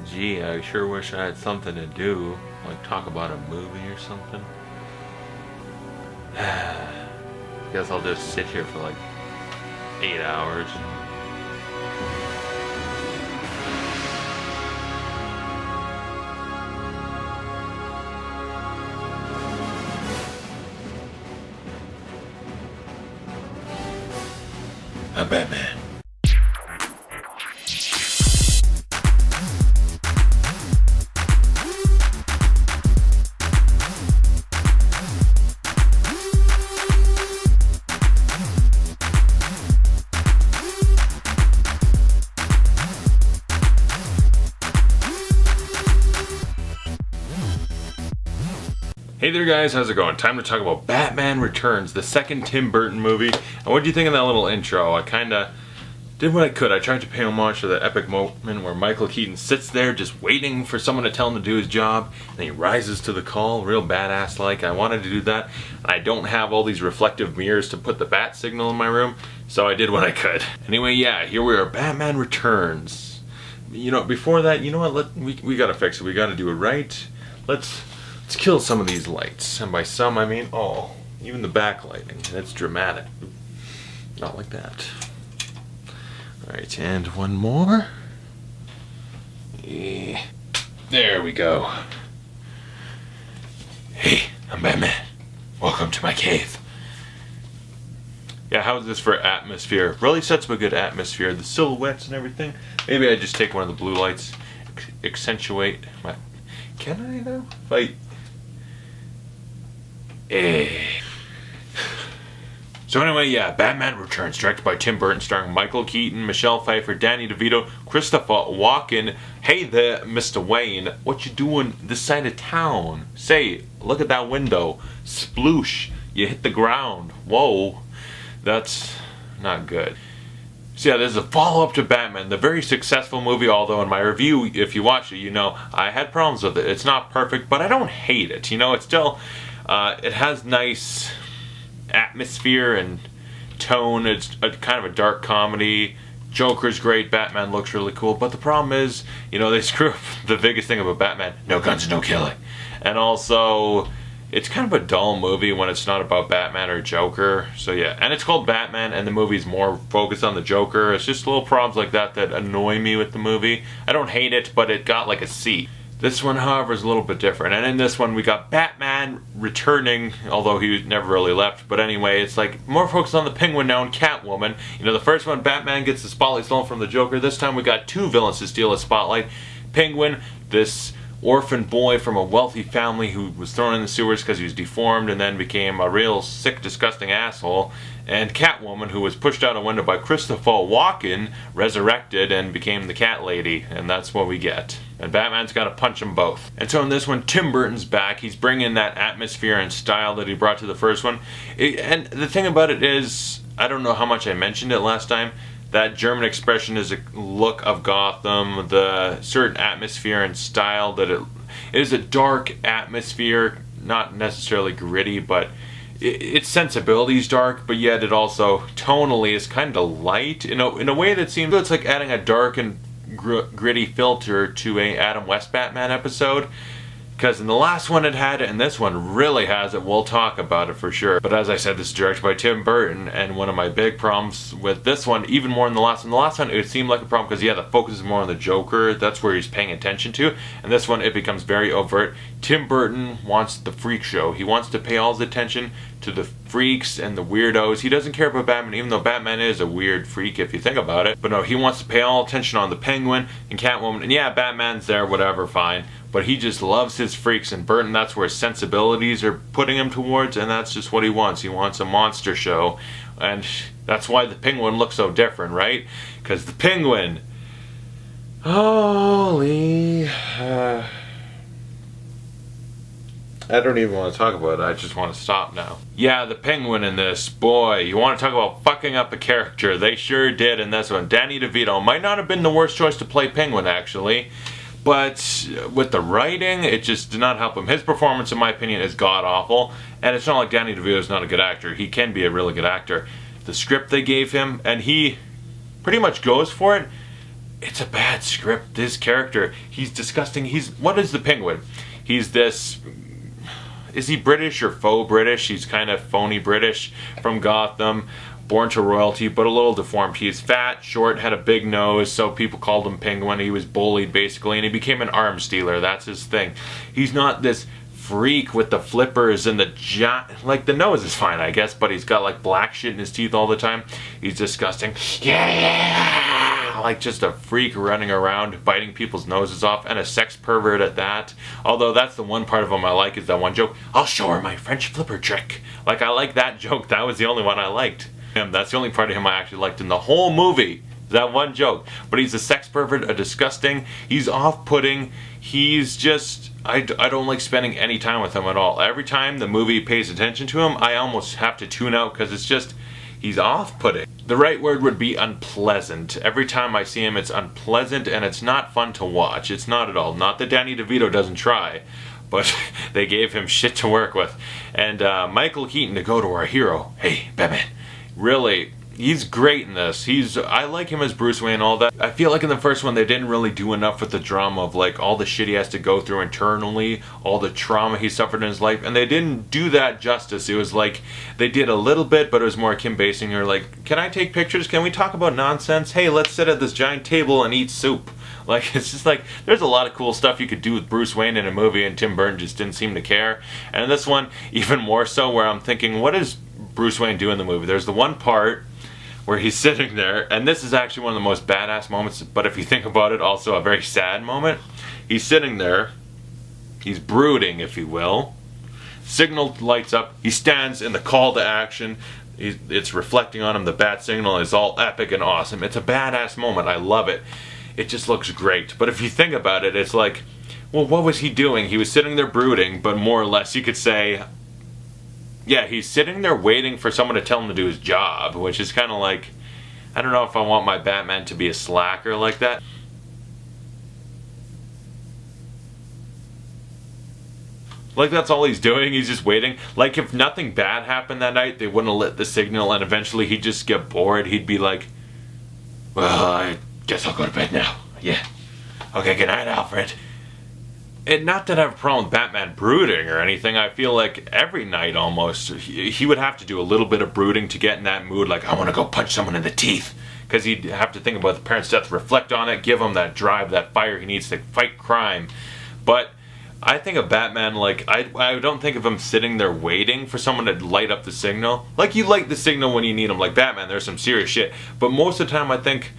Gee, I sure wish I had something to do, like talk about a movie or something. Guess I'll just sit here for like 8 hours. I'm Batman. Hey there guys, how's it going? Time to talk about Batman Returns, the second Tim Burton movie. And what do you think of that little intro? I kinda did what I could. I tried to pay homage to the epic moment where Michael Keaton sits there just waiting for someone to tell him to do his job, and he rises to the call, real badass like. I wanted to do that, and I don't have all these reflective mirrors to put the bat signal in my room, so I did what I could. Anyway, yeah, here we are, Batman Returns. You know, before that, you know what, we gotta fix it. We gotta do it right. Let's kill some of these lights. And by some, I mean all. Even the backlighting. That's dramatic. Not like that. Alright, and one more. Yeah. There we go. Hey, I'm Batman. Welcome to my cave. Yeah, how's this for atmosphere? Really sets up a good atmosphere. The silhouettes and everything. Maybe I just take one of the blue lights, accentuate my... Can I though? So anyway, yeah, Batman Returns, directed by Tim Burton, starring Michael Keaton, Michelle Pfeiffer, Danny DeVito, Christopher Walken. Hey there, Mr. Wayne, what you doing this side of town? Say, look at that window. Sploosh, you hit the ground. Whoa, that's not good. So yeah, this is a follow-up to Batman, the very successful movie, although in my review, if you watch it, you know, I had problems with it. It's not perfect, but I don't hate it. You know, it's still, it has nice atmosphere and tone. It's kind of a dark comedy. Joker's great, Batman looks really cool, but the problem is, you know, they screw up the biggest thing about Batman, no guns, no killing. And also, it's kind of a dull movie when it's not about Batman or Joker. So yeah, and it's called Batman, and the movie's more focused on the Joker. It's just little problems like that that annoy me with the movie. I don't hate it, but it got like a C. This one, however, is a little bit different. And in this one, we got Batman returning, although he never really left. But anyway, it's like more focused on the Penguin now and Catwoman. You know, the first one, Batman gets the spotlight stolen from the Joker. This time we got two villains to steal a spotlight. Penguin, this orphan boy from a wealthy family who was thrown in the sewers because he was deformed and then became a real sick, disgusting asshole. And Catwoman, who was pushed out a window by Christopher Walken, resurrected and became the Cat Lady. And that's what we get. And Batman's got to punch them both. And so in this one, Tim Burton's back. He's bringing that atmosphere and style that he brought to the first one. And the thing about it is, I don't know how much I mentioned it last time, that German expression is a look of Gotham, the certain atmosphere and style that it is a dark atmosphere, not necessarily gritty, but its sensibility is dark, but yet it also tonally is kind of light in a way that seems it's like adding a dark and gritty filter to a Adam West Batman episode. Because in the last one it had it, and this one really has it. We'll talk about it for sure. But as I said, this is directed by Tim Burton, and one of my big problems with this one, even more than the last one. The last one, it seemed like a problem because, yeah, the focus is more on the Joker. That's where he's paying attention to. And this one, it becomes very overt. Tim Burton wants the freak show. He wants to pay all his attention to the freaks and the weirdos. He doesn't care about Batman, even though Batman is a weird freak if you think about it. But no, he wants to pay all attention on the Penguin and Catwoman. And yeah, Batman's there, whatever, fine. But he just loves his freaks, and Burton, that's where his sensibilities are putting him towards, and that's just what he wants. He wants a monster show, and that's why the Penguin looks so different, right? Because the Penguin, holy, I don't even want to talk about it, I just want to stop now. Yeah, the Penguin in this, boy, you want to talk about fucking up a character, they sure did in this one. Danny DeVito might not have been the worst choice to play Penguin, actually. But with the writing, it just did not help him. His performance, in my opinion, is god-awful. And it's not like Danny DeVito is not a good actor. He can be a really good actor. The script they gave him, and he pretty much goes for it, it's a bad script. This character, he's disgusting. What is the Penguin? He's this, is he British or faux British? He's kind of phony British from Gotham, born to royalty, but a little deformed. He's fat, short, had a big nose, so people called him Penguin. He was bullied, basically, and he became an arms dealer. That's his thing. He's not this freak with the flippers and like, the nose is fine, I guess, but he's got like black shit in his teeth all the time. He's disgusting. Yeah, like just a freak running around biting people's noses off, and a sex pervert at that. Although that's the one part of him I like, is that one joke, I'll show her my French flipper trick. Like, I like that joke. That was the only one I liked. That's the only part of him I actually liked in the whole movie. That one joke. But he's a sex pervert, a disgusting, he's off-putting, he's just, I don't like spending any time with him at all. Every time the movie pays attention to him, I almost have to tune out, because it's just, he's off-putting. The right word would be unpleasant. Every time I see him, it's unpleasant, and it's not fun to watch. It's not at all. Not that Danny DeVito doesn't try, but they gave him shit to work with. And Michael Keaton, to go to our hero, hey, Batman, really, he's great in this. I like him as Bruce Wayne and all that. I feel like in the first one they didn't really do enough with the drama of like all the shit he has to go through internally, all the trauma he suffered in his life, and they didn't do that justice. It was like they did a little bit, but it was more Kim Basinger, like, can I take pictures? Can we talk about nonsense? Hey, let's sit at this giant table and eat soup. Like, it's just like, there's a lot of cool stuff you could do with Bruce Wayne in a movie, and Tim Burton just didn't seem to care. And in this one, even more so, where I'm thinking, what does Bruce Wayne do in the movie? There's the one part where he's sitting there, and this is actually one of the most badass moments, but if you think about it, also a very sad moment. He's sitting there, he's brooding, if you will. Signal lights up, he stands in the call to action, it's reflecting on him, the bat signal is all epic and awesome. It's a badass moment, I love it. It just looks great. But if you think about it, it's like, well, what was he doing? He was sitting there brooding, but more or less you could say, yeah, he's sitting there waiting for someone to tell him to do his job, which is kind of like, I don't know if I want my Batman to be a slacker like that. Like, that's all he's doing, he's just waiting. Like, if nothing bad happened that night, they wouldn't have lit the signal, and eventually he'd just get bored. He'd be like, well, I guess I'll go to bed now. Yeah. Okay, good night, Alfred. And not that I have a problem with Batman brooding or anything. I feel like every night almost, he would have to do a little bit of brooding to get in that mood, like, I want to go punch someone in the teeth. Because he'd have to think about the parents' death, reflect on it, give him that drive, that fire he needs to fight crime. But I think of Batman, like, I don't think of him sitting there waiting for someone to light up the signal. Like, you light the signal when you need him. Like, Batman, there's some serious shit. But most of the time I think,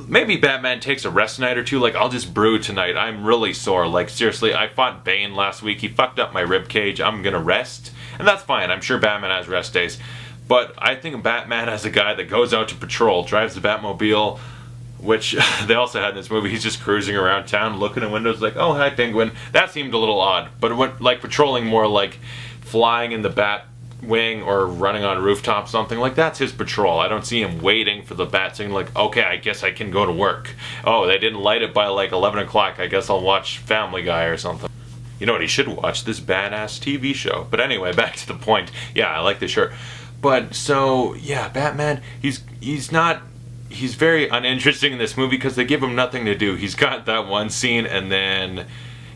maybe Batman takes a rest night or two, like, I'll just brood tonight, I'm really sore, like, seriously, I fought Bane last week, he fucked up my rib cage, I'm gonna rest, and that's fine, I'm sure Batman has rest days, but I think of Batman as a guy that goes out to patrol, drives the Batmobile, which they also had in this movie, he's just cruising around town, looking in windows like, oh, hi, Penguin, that seemed a little odd, but it went, like, patrolling more like flying in the bat wing or running on a rooftop, something like that's his patrol. I don't see him waiting for the bat signal like, okay, I guess I can go to work. Oh, they didn't light it by like 11 o'clock, I guess I'll watch Family Guy or something. You know what he should watch? This badass TV show. But anyway, back to the point. Yeah, I like the shirt. But so, yeah, Batman, he's very uninteresting in this movie because they give him nothing to do. He's got that one scene, and then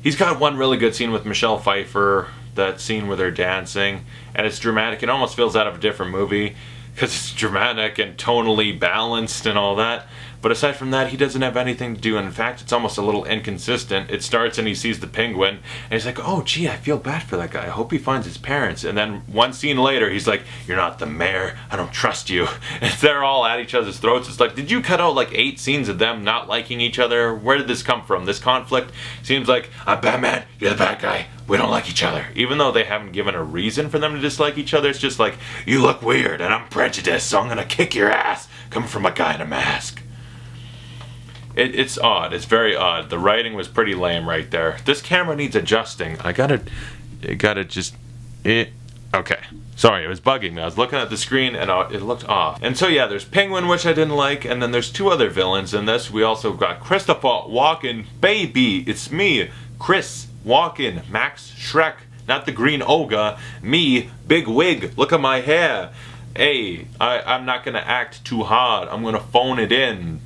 he's got one really good scene with Michelle Pfeiffer, that scene where they're dancing, and it's dramatic. It almost feels out of a different movie because it's dramatic and tonally balanced and all that. But aside from that, he doesn't have anything to do. And in fact, it's almost a little inconsistent. It starts and he sees the Penguin, and he's like, oh, gee, I feel bad for that guy. I hope he finds his parents. And then one scene later, he's like, you're not the mayor. I don't trust you. And they're all at each other's throats. It's like, did you cut out like 8 scenes of them not liking each other? Where did this come from? This conflict seems like, I'm Batman, you're the bad guy. We don't like each other. Even though they haven't given a reason for them to dislike each other, it's just like, you look weird and I'm prejudiced, so I'm going to kick your ass. Coming from a guy in a mask. It's odd. It's very odd. The writing was pretty lame right there. This camera needs adjusting. Okay. Sorry, it was bugging me. I was looking at the screen and it looked off. And so yeah, there's Penguin, which I didn't like, and then there's 2 other villains in this. We also got Christopher Walken. Baby, it's me, Chris Walken, Max Shrek, not the green ogre. Me, big wig, look at my hair. Hey, I'm not gonna act too hard. I'm gonna phone it in.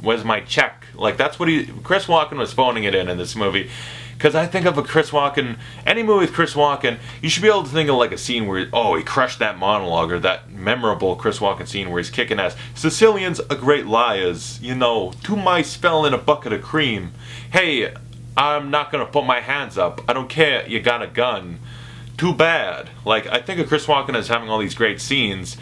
was my check. Like, that's what Chris Walken was phoning it in this movie. Because I think of a Chris Walken, any movie with Chris Walken, you should be able to think of like a scene where, he crushed that monologue, or that memorable Chris Walken scene where he's kicking ass. Sicilians are great liars, 2 mice fell in a bucket of cream. Hey, I'm not going to put my hands up. I don't care, you got a gun. Too bad. Like, I think of Chris Walken as having all these great scenes.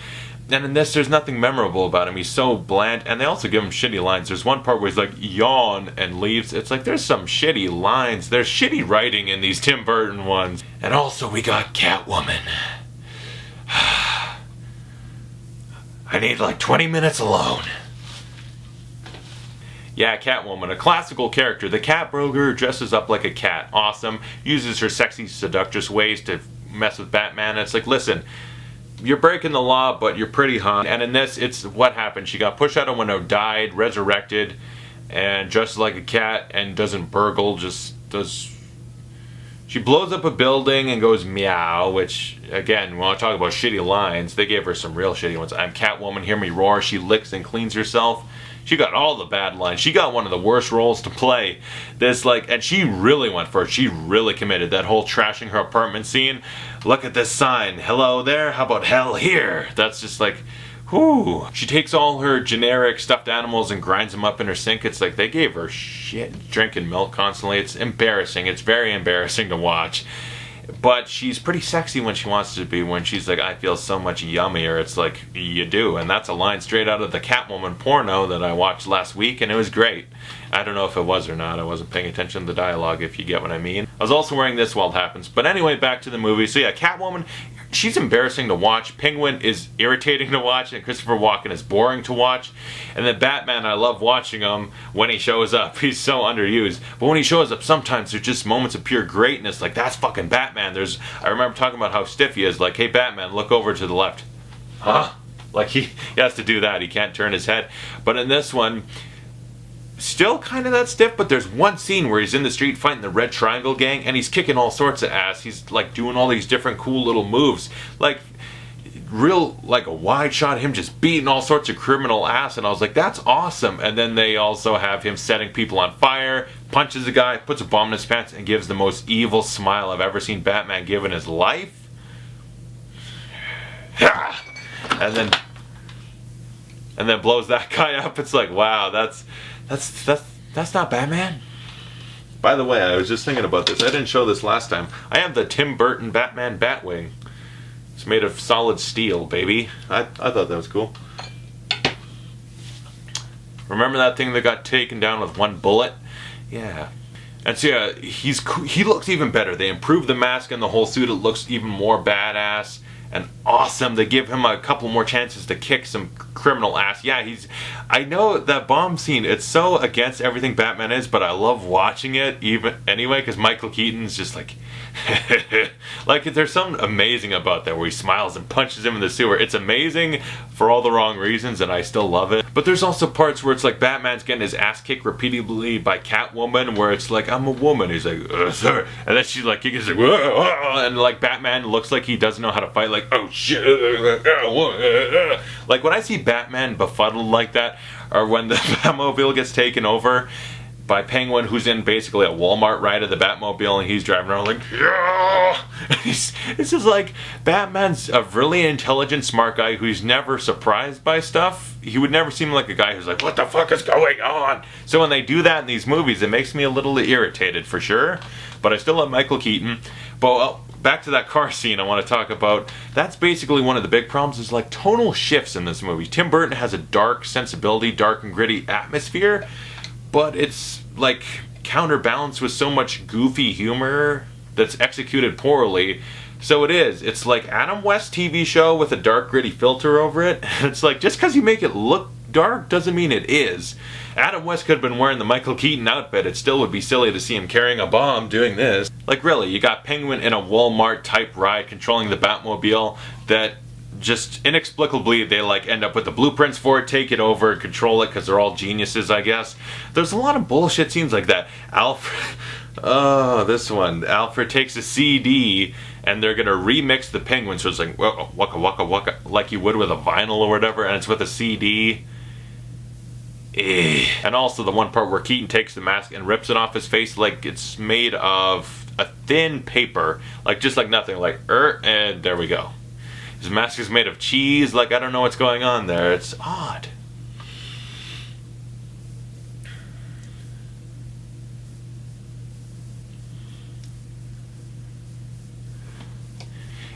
And in this, there's nothing memorable about him. He's so bland. And they also give him shitty lines. There's one part where he's like, yawn, and leaves. It's like, there's some shitty lines. There's shitty writing in these Tim Burton ones. And also, we got Catwoman. I need like 20 minutes alone. Yeah, Catwoman, a classical character. The cat broker dresses up like a cat. Awesome. Uses her sexy, seductress ways to mess with Batman. It's like, listen, you're breaking the law, but you're pretty hot. And in this, it's what happened. She got pushed out a window, died, resurrected, and dresses like a cat and doesn't burgle, just does... She blows up a building and goes meow, which, again, when I talk about shitty lines, they gave her some real shitty ones. I'm Catwoman, hear me roar. She licks and cleans herself. She got all the bad lines. She got one of the worst roles to play. And she really went for it. She really committed. That whole trashing her apartment scene. Look at this sign. Hello there. How about hell here? That's just like, whoo. She takes all her generic stuffed animals and grinds them up in her sink. It's like they gave her shit. Drinking milk constantly. It's embarrassing. It's very embarrassing to watch. But she's pretty sexy when she wants to be. When she's like, I feel so much yummier. It's like, you do. And that's a line straight out of the Catwoman porno that I watched last week, and it was great. I don't know if it was or not. I wasn't paying attention to the dialogue, if you get what I mean. I was also wearing this while it happens. But anyway, back to the movie. So yeah, Catwoman, she's embarrassing to watch. Penguin is irritating to watch, and Christopher Walken is boring to watch. And then Batman, I love watching him when he shows up. He's so underused. But when he shows up, sometimes there's just moments of pure greatness. Like, that's fucking Batman. I remember talking about how stiff he is. Like, hey, Batman, look over to the left. Huh? Like, he has to do that. He can't turn his head. But in this one, still kind of that stiff, but there's one scene where he's in the street fighting the Red Triangle gang, and he's kicking all sorts of ass. He's like doing all these different cool little moves, like real, like a wide shot, him just beating all sorts of criminal ass, and I was like, that's awesome. And then they also have him setting people on fire, punches a guy, puts a bomb in his pants, and gives the most evil smile I've ever seen Batman give in his life. And then blows that guy up. It's like, wow, that's not Batman. By the way, I was just thinking about this. I didn't show this last time. I have the Tim Burton Batman Batwing. It's made of solid steel, baby. I thought that was cool. Remember that thing that got taken down with one bullet? Yeah. And so yeah, he looks even better. They improved the mask and the whole suit. It looks even more badass and awesome. They give him a couple more chances to kick some criminal ass. Yeah, I know that bomb scene, it's so against everything Batman is, but I love watching it even anyway, because Michael Keaton's just like, like, there's something amazing about that where he smiles and punches him in the sewer. It's amazing for all the wrong reasons, and I still love it. But there's also parts where it's like Batman's getting his ass kicked repeatedly by Catwoman, where it's like, I'm a woman. He's like, sir. And then she's like, he's like, whoa, and like Batman looks like he doesn't know how to fight, like, oh shit. Like, when I see Batman befuddled like that, or when the Batmobile gets taken over by Penguin, who's in basically a Walmart ride of the Batmobile, and he's driving around like, yeah! It's just like, Batman's a really intelligent, smart guy who's never surprised by stuff. He would never seem like a guy who's like, what the fuck is going on? So when they do that in these movies, it makes me a little irritated, for sure. But I still love Michael Keaton. But well, back to that car scene I want to talk about. That's basically one of the big problems, is like tonal shifts in this movie. Tim Burton has a dark sensibility, dark and gritty atmosphere, but it's like counterbalanced with so much goofy humor that's executed poorly. So it's like Adam West TV show with a dark gritty filter over it. It's like, just because you make it look dark doesn't mean it is. Adam West could have been wearing the Michael Keaton outfit. It still would be silly to see him carrying a bomb doing this. Like, really, you got Penguin in a Walmart type ride controlling the Batmobile that just inexplicably they like end up with the blueprints for it, take it over, control it, because they're all geniuses, I guess. There's a lot of bullshit scenes like that. Alfred takes a CD and they're gonna remix the Penguin, so it's like waka waka waka, like you would with a vinyl or whatever, and it's with a CD. And also the one part where Keaton takes the mask and rips it off his face like it's made of a thin paper, like just like nothing, like and there we go. His mask is made of cheese, like I don't know what's going on there. It's odd.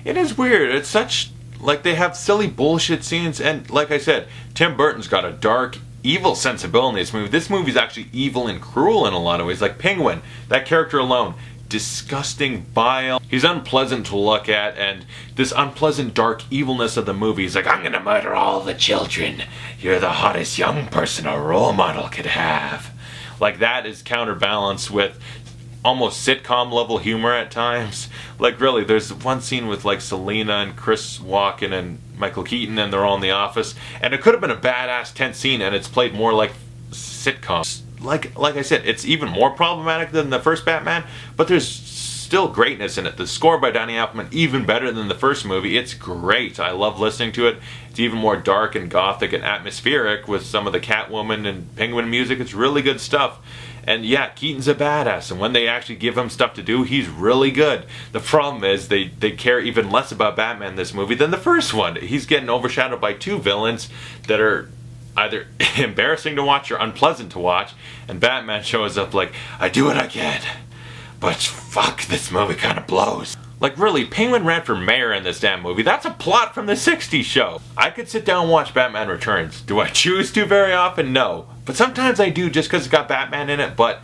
It is weird. It's such, like, they have silly bullshit scenes, and like I said, Tim Burton's got a dark, evil sensibility in this movie. This movie's actually evil and cruel in a lot of ways. Like Penguin, that character alone, disgusting, vile. He's unpleasant to look at, and this unpleasant, dark evilness of the movie. He's like, I'm gonna murder all the children. You're the hottest young person a role model could have. Like, that is counterbalanced with almost sitcom level humor at times. Like, really, there's one scene with like Selena and Chris Walken and Michael Keaton, and they're all in the office, and it could have been a badass tense scene, and it's played more like sitcom. Like I said, it's even more problematic than the first Batman, but there's still greatness in it. The score by Danny Elfman, even better than the first movie. It's great. I love listening to it. It's even more dark and gothic and atmospheric with some of the Catwoman and Penguin music. It's really good stuff. And yeah, Keaton's a badass, and when they actually give him stuff to do, he's really good. The problem is they care even less about Batman in this movie than the first one. He's getting overshadowed by two villains that are either embarrassing to watch or unpleasant to watch, and Batman shows up like, I do what I can, but fuck, this movie kind of blows. Like, really, Penguin ran for mayor in this damn movie. That's a plot from the 60s show. I could sit down and watch Batman Returns. Do I choose to very often? No. But sometimes I do, just because it's got Batman in it, but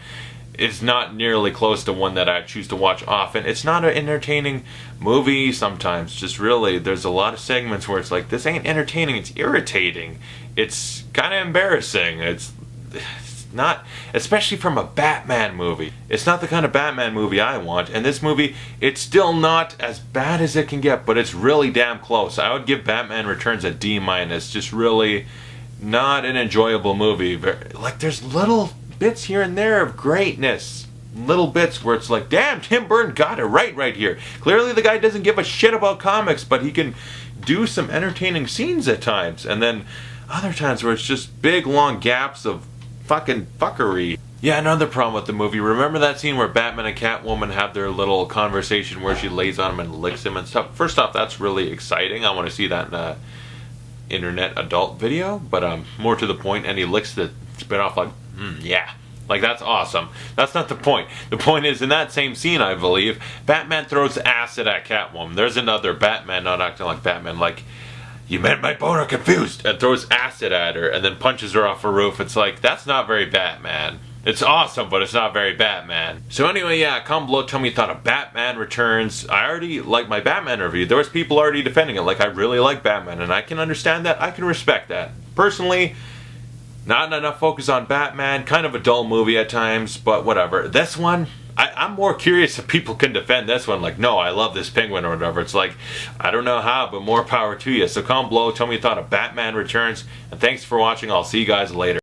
it's not nearly close to one that I choose to watch often. It's not an entertaining movie sometimes. Just really, there's a lot of segments where it's like, this ain't entertaining, it's irritating. It's kind of embarrassing. It's not, especially from a Batman movie. It's not the kind of Batman movie I want, and this movie, it's still not as bad as it can get, but it's really damn close. I would give Batman Returns a D-. Just really not an enjoyable movie. Like, there's little bits here and there of greatness. Little bits where it's like, damn, Tim Burton got it right here. Clearly the guy doesn't give a shit about comics, but he can do some entertaining scenes at times. And then other times where it's just big, long gaps of fucking fuckery. Yeah, another problem with the movie. Remember that scene where Batman and Catwoman have their little conversation where she lays on him and licks him and stuff? First off, that's really exciting. I want to see that in a internet adult video, but more to the point, and he licks the spit off like, yeah. Like, that's awesome. That's not the point. The point is, in that same scene, I believe, Batman throws acid at Catwoman. There's another Batman not acting like Batman, like, you meant my boner confused, and throws acid at her and then punches her off a roof. It's like, that's not very Batman. It's awesome, but it's not very Batman. So anyway, yeah, comment below, tell me you thought of Batman Returns. I already like my Batman review. There was people already defending it, like, I really like Batman, and I can understand that. I can respect that. Personally, not enough focus on Batman, kind of a dull movie at times, but whatever. This one, I'm more curious if people can defend this one, like, no, I love this Penguin or whatever. It's like, I don't know how, but more power to you. So comment below, tell me you thought of Batman Returns, and thanks for watching. I'll see you guys later.